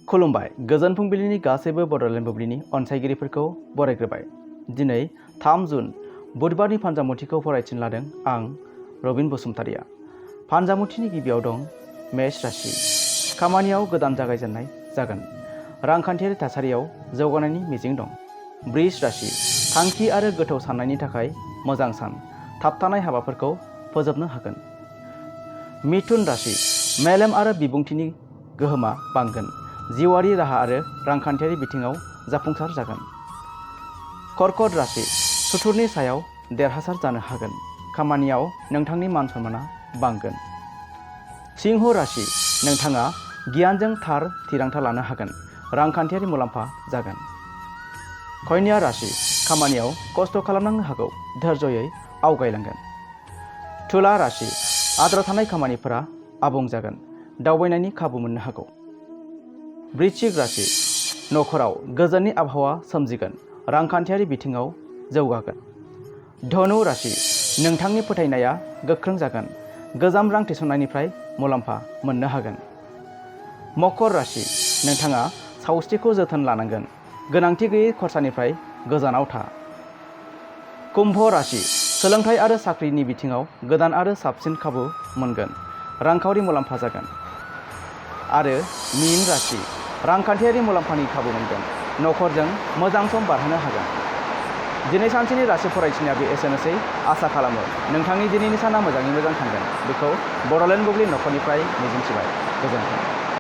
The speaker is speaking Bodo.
खुलुमबाय गोजोन फुंबिलिनि गासैबो बड'लेण्ड बुब्लिनि अनसायगिरिफोरखौ बरायग्रोबाय। दिनै 3 जुन बुधबारनि फानजामुथिखौ फरायथिन लादों आं रबिन बसुमतारिया। फानजामुथिनि गिबियाव दं मेष राशि। खामानियाव गोदान जागायजेननाय जागोन। रांखान्थियारि थासारियाव जौगानायनि मिजिं दं। वृष राशि। थांखि आरो गोथौ साननायनि थाखाय मोजां सान। थाबथानाय हाबाफोरखौ फोजोबनो हागोन। मिथुन राशि। मेलेम आरो बिबुंथिनि गोहोमा बांगोन। जिउआरि राहा आरो रांखान्थियारि बिथिङाव जाफुंसार जागोन। कर्कट राशि। सुथुरनि सायाव देरहासार जानो हागोन। खामानियाव नोंथांनि मान सन्माना बांगोन। सिंह राशि। नोंथाङा गियानजों थार थिरांथा लानो हागोन। रांखान्थियारि मुलाम्फा जागोन। कन्या राशि। खामानियाव खस्थ' खालामनांनो हागौ। धैर्ययै आवगायलांगोन। तुला राशि। आद्रा थानाय खामानिफोरा आबुं जागोन। दावबायनायनि खाबु मोननो हागौ। वृश्चिक राशि। नखराव गोजोननि आबहावा सोमजिगोन। रांखान्थियारि बिथिङाव जौगागोन। धनु राशि। नोंथांनि फोथायनाया गोख्रों जागोन। गोजाम रां थिसननायनिफ्राय मुलाम्फा मोननो हागोन। मकर राशि। नोंथाङा सावस्रिखौ जोथोन लानांगोन। गोनांथि गैयै खरसानिफ्राय गोजानाव था। कुम्भ राशि। सोलोंथाइ आरो साख्रिनि बिथिङाव गोदान आरो साबसिन खाबु मोनगोन। रांखावरि मुलाम्फा जागोन। आरो मीन राशि। रांखान्थियारि मुलाम्फानि खाबु मोनगोन। नखरजों मोजां सम बारहोनो हागोन। दिनै सानसेनि राशि फरायथिनाया बे एसेनोसै। आसा खालामो नोंथांनि दिनैनि साना मोजाङै मोजां थांगोन। बेखौ बड'लेण्ड बुब्लि नखरनिफ्राय मिजिंथिबाय। गोजोन्थों।